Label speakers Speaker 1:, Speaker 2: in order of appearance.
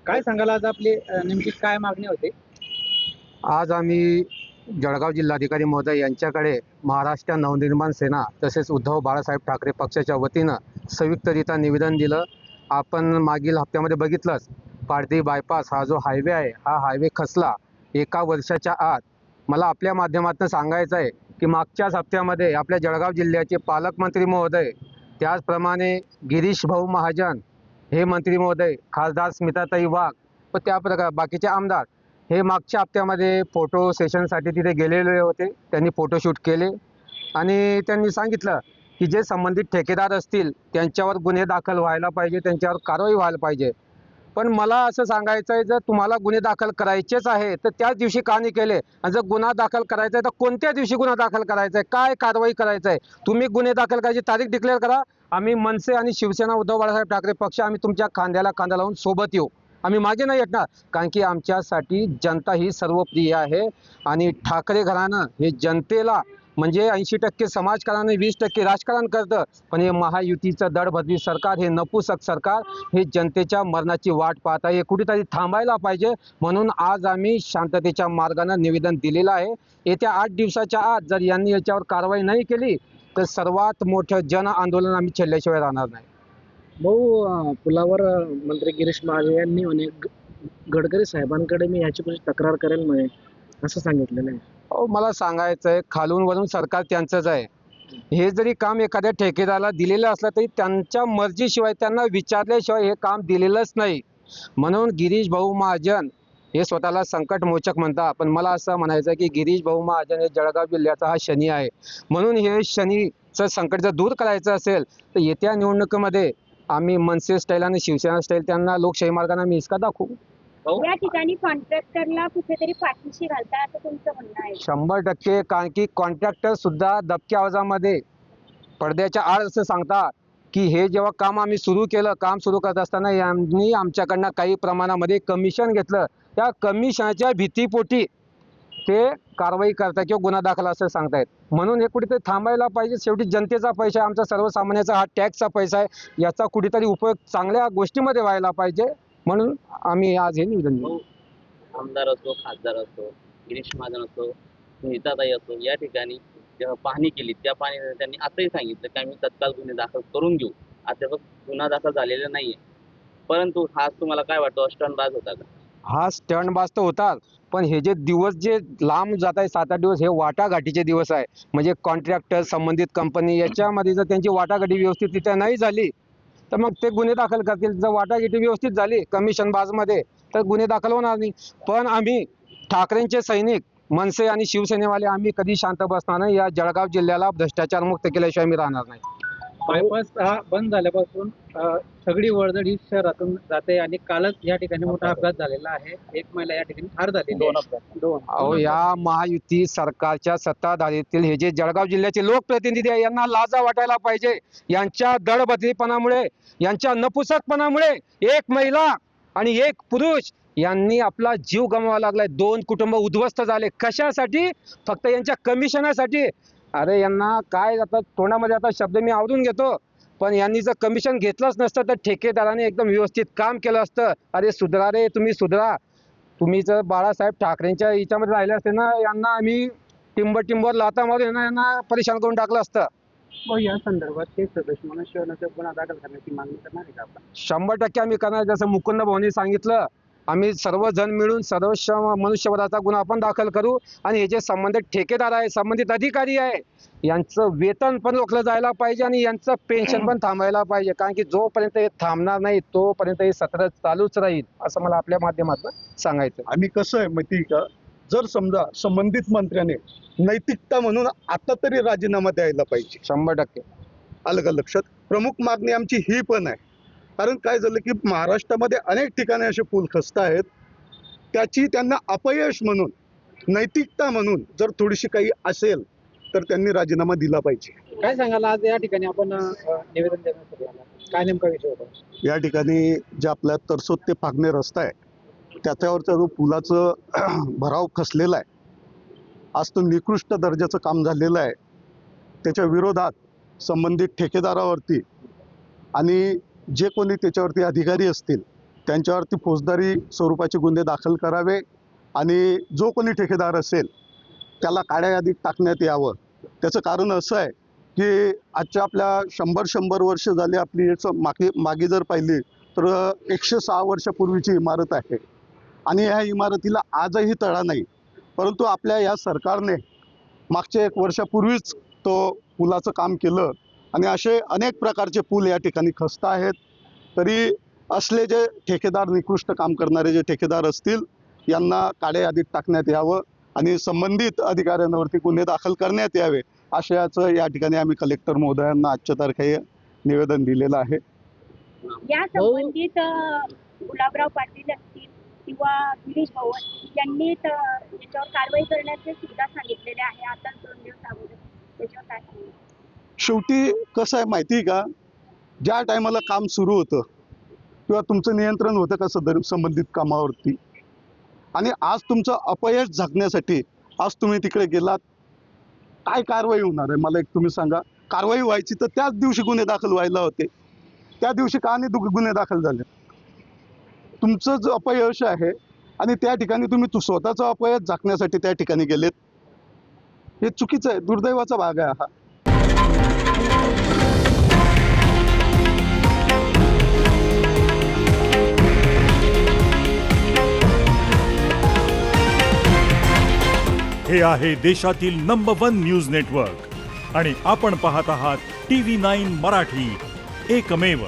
Speaker 1: काय सांगाल आज आपली नेमकी काय मागणी होते?
Speaker 2: आज आम्ही जळगाव जिल्हाधिकारी महोदय यांच्याकडे महाराष्ट्र नवनिर्माण सेना तसेच उद्धव बाळासाहेब ठाकरे पक्षाच्या वतीनं संयुक्तरित्या निवेदन दिलं. आपण मागील हप्त्यामध्ये बघितलंच, पारधी बायपास हा जो हायवे आहे, हा हायवे खचला 1 वर्षाच्या आत. मला आपल्या माध्यमातून सांगायचं आहे की मागच्याच हप्त्यामध्ये आपल्या जळगाव जिल्ह्याचे पालकमंत्री महोदय, त्याचप्रमाणे गिरीश भाऊ महाजन हे मंत्री महोदय, खासदार स्मिताताई वाघ व त्या प्रकार बाकीचे आमदार हे मागच्या हप्त्यामध्ये फोटो सेशनसाठी तिथे गेलेले होते. त्यांनी फोटोशूट केले आणि त्यांनी सांगितलं की जे संबंधित ठेकेदार असतील त्यांच्यावर गुन्हे दाखल व्हायला पाहिजे, त्यांच्यावर कारवाई व्हायला पाहिजे. पण मला असं सांगायचं आहे, जर तुम्हाला गुन्हे दाखल करायचेच आहे तर त्याच दिवशी का नाही केले? आणि जर गुन्हा दाखल करायचा आहे तर कोणत्या दिवशी गुन्हा दाखल करायचा आहे, काय कारवाई करायचं आहे? तुम्ही गुन्हे दाखल करायची तारीख डिक्लेअर करा. आम्ही मनसे आणि शिवसेना उद्धव बाळासाहेब ठाकरे पक्ष आम्ही तुमच्या खांद्याला खांदा लावून सोबत येऊ. आम्ही मागे नाही हटणार, कारण की आमच्यासाठी जनता ही सर्वप्रिय आहे आणि ठाकरे घराणं हे जनतेला म्हणजे 80% समाजकारण 20% राजकारण करतं. पण हे महायुतीचं दडभद्री सरकार, हे नपुसक सरकार हे जनतेच्या मरणाची वाट पाहत आहे. हे कुठेतरी थांबायला पाहिजे. म्हणून आज आम्ही शांततेच्या मार्गाने निवेदन दिलेलं आहे. येत्या 8 दिवसाच्या आत जर यांनी याच्यावर कारवाई नाही केली तर सर्वात मोठं जन आंदोलन आम्ही छेडल्याशिवाय राहणार नाही.
Speaker 1: भाऊ, पुलावर मंत्री गिरीश महाजन यांनी गडकरी साहेबांकडे मी याची तक्रार करेल म्हणे असं सांगितलेलं आहे.
Speaker 2: अहो, मला सांगायचं आहे, खालून वरून सरकार त्यांचंच आहे. हे जरी काम एखाद्या ठेकेदाराला दिलेलं असलं तरी त्यांच्या मर्जीशिवाय, त्यांना विचारल्याशिवाय हे काम दिलेलंच नाही. म्हणून गिरीश भाऊ महाजन हे स्वतःला संकटमोचक म्हणतात, पण मला असं म्हणायचं आहे की गिरीश भाऊ महाजन हे जळगाव जिल्ह्याचा हा शनी आहे. म्हणून हे शनीचं संकट जर दूर करायचं असेल तर येत्या निवडणुकीमध्ये आम्ही मनसे स्टाईल आणि शिवसेना स्टाईल त्यांना लोकशाही मार्गाने आम्ही इसका दाखवू.
Speaker 3: या ठिकाणी कॉन्ट्रॅक्टरला कुठेतरी पाठीशी घालता असं तुमचं म्हणणं आहे?
Speaker 2: 100%. कारण की कॉन्ट्रॅक्टर सुद्धा दबक्या आवाजामध्ये पडद्याच्या आड असं सांगतात की हे जेव्हा काम आम्ही सुरू केलं, काम सुरू करत असताना यांनी आमच्याकडनं काही प्रमाणामध्ये कमिशन घेतलं. त्या कमिशनच्या भीतीपोटी ते कारवाई करतात किंवा गुन्हा दाखल असं सांगतायत. म्हणून हे कुठेतरी थांबायला पाहिजे. शेवटी जनतेचा पैसा आहे, आमचा सर्वसामान्याचा हा टॅक्सचा पैसा आहे. याचा कुठेतरी उपयोग चांगल्या गोष्टीमध्ये व्हायला पाहिजे. म्हणून आम्ही आज हे निवेदन दिलं.
Speaker 4: आमदार असो, खासदार असो, गिरीश महाजन असो, सुनीताताई असो, या ठिकाणी जेव्हा पाहणी केली त्या पाहणी त्यांनी असंही सांगितलं की आम्ही तत्काळ गुन्हे दाखल करून घेऊ. अद्याप गुन्हा दाखल झालेला नाहीये. परंतु हा तुम्हाला काय वाटतं, स्टंटबाज होता का?
Speaker 2: हा स्टंटबाज तर होतात, पण हे जे दिवस जे लांब जात आहे 7-8 दिवस, हे वाटाघाटीचे दिवस आहे. म्हणजे कॉन्ट्रॅक्टर, संबंधित कंपनी याच्यामध्ये जर त्यांची वाटाघाटी व्यवस्थितरित्या नाही झाली तर मग ते गुन्हे दाखल करतील. जर वाटाघाटी व्यवस्थित झाली कमिशन बाजमध्ये तर गुन्हे दाखल होणार नाही. पण आम्ही ठाकरेंचे सैनिक, मनसे आणि शिवसेनेवाले आम्ही कधी शांत बसणार नाही. या जळगाव जिल्ह्याला भ्रष्टाचार मुक्त केल्याशिवाय आम्ही राहणार नाही.
Speaker 1: बायपास हा बंद झाल्यापासून सगळी वर्दळ ही शहरातून जाते आणि कालच या ठिकाणी मोठा अपघात झालेला आहे. एक महिला या ठिकाणी ठार झालेली आहे.
Speaker 2: अहो, या महायुती सरकारच्या सत्ताधारीतील हे जे जळगाव जिल्ह्याचे लोकप्रतिनिधी आहे यांना लाजा वाटायला पाहिजे. यांच्या दडबदरीपणामुळे, यांच्या नपुसकपणामुळे एक महिला आणि एक पुरुष यांनी आपला जीव गमवावा लागलाय. 2 कुटुंब उद्ध्वस्त झाले. कशासाठी? फक्त यांच्या कमिशनासाठी. अरे यांना काय, आता तोंडामध्ये आता शब्द मी आवरून घेतो, पण यांनी जर कमिशन घेतलंच नसतं तर ठेकेदाराने एकदम व्यवस्थित काम केलं असतं. अरे सुधरा रे, तुम्ही सुधरा. तुम्ही जर बाळासाहेब ठाकरेंच्या याच्यामध्ये राहिले असते ना, यांना आम्ही टिंबर लाता मारून यांना परेशान करून टाकलं असतं.
Speaker 1: मग या संदर्भात ते सदस्य मनुष्यवधाचा गुन्हा दाखल करण्याची मागणी करणार आहे का आपण?
Speaker 2: 100% आम्ही करणार. जसं मुकुंद भाऊंनी सांगितलं, आम्ही सर्वजण मिळून मनुष्यवधाचा गुन्हा आपण दाखल करू आणि हे जे संबंधित ठेकेदार आहे, संबंधित अधिकारी आहे, यांचं वेतन पण रोखलं जायला पाहिजे आणि यांचं पेन्शन पण थांबायला पाहिजे. कारण की जोपर्यंत हे थांबणार नाही तोपर्यंत हे सत्र चालूच राहील, असं मला आपल्या माध्यमातून सांगायचं.
Speaker 5: आणि कसं आहे माहिती का, जर समजा संबंधित मंत्र्याने नैतिकता म्हणून आता तरी राजीनामा द्यायला पाहिजे.
Speaker 2: 100%.
Speaker 5: आलं का लक्षात? प्रमुख मागणी आमची ही पण आहे. कारण काय झालं की महाराष्ट्रामध्ये अनेक ठिकाणी असे पूल खचत आहेत, त्याची त्यांना अपयश म्हणून, नैतिकता म्हणून जर थोडीशी काही असेल तर त्यांनी राजीनामा दिला पाहिजे.
Speaker 1: काय सांगाल, आज या ठिकाणी आपण निवेदन देण्यासाठी आला, काय नेमका विषय होता?
Speaker 5: या ठिकाणी जे आपल्या तरसोद ते फागणे रस्ता आहे त्याच्यावरचा जो पुलाचं भराव खचलेला आहे, आज तो निकृष्ट दर्जाचं काम झालेलं आहे. त्याच्या विरोधात संबंधित ठेकेदारावरती आणि जे कोणी त्याच्यावरती अधिकारी असतील त्यांच्यावरती फौजदारी स्वरूपाचे गुन्हे दाखल करावे आणि जो कोणी ठेकेदार असेल त्याला काळ्या यादीत टाकण्यात यावं. त्याचं कारण असं आहे की आजच्या आपल्या 100 वर्ष झाली आपली मागे जर पाहिली तर 106 वर्षापूर्वीची इमारत आहे आणि ह्या इमारतीला आजही तडा नाही. परंतु आपल्या या सरकारने मागच्या 1 वर्षापूर्वीच तो पुलाचं काम केलं आणि असे अनेक प्रकारचे पूल या ठिकाणी खस्त आहेत. तरी असले जे ठेकेदार, निकृष्ट काम करणारे जे ठेकेदार असतील यांना काळ्या यादीत टाकण्यात यावं आणि संबंधित अधिकाऱ्यांवरती गुन्हे दाखल करण्यात यावे आशयाचं या ठिकाणी आम्ही कलेक्टर महोदयांना आजच्या तारखेला निवेदन दिलेलं आहे.
Speaker 3: या संबंधित गुलाबराव पाटील असतील किंवा गिरीश भाऊ असतील यांनी याच्यावर कारवाई करण्याचे सुद्धा सांगितलेले आहे. आता 2 दिवस अगोदर त्याच्यावर काय सांगितलं?
Speaker 5: शेवटी कसं आहे माहिती आहे का, ज्या टायमाला काम सुरू होतं किंवा तुमचं नियंत्रण होतं का संबंधित कामावरती आणि आज तुमचं अपयश झाकण्यासाठी आज तुम्ही तिकडे गेलात, काय कारवाई होणार आहे मला एक तुम्ही सांगा. कारवाई व्हायची तर त्याच दिवशी गुन्हे दाखल व्हायला होते, त्या दिवशी का नाही गुन्हे दाखल झाले? तुमचं जो अपयश आहे आणि त्या ठिकाणी तुम्ही स्वतःचं अपयश झाकण्यासाठी त्या ठिकाणी गेलेत, हे चुकीचं आहे, दुर्दैवाचा भाग आहे हा.
Speaker 6: हे आहे देशातील नंबर 1 न्यूज नेटवर्क आणि आपण पाहत आहात TV9 मराठी, एकमेव.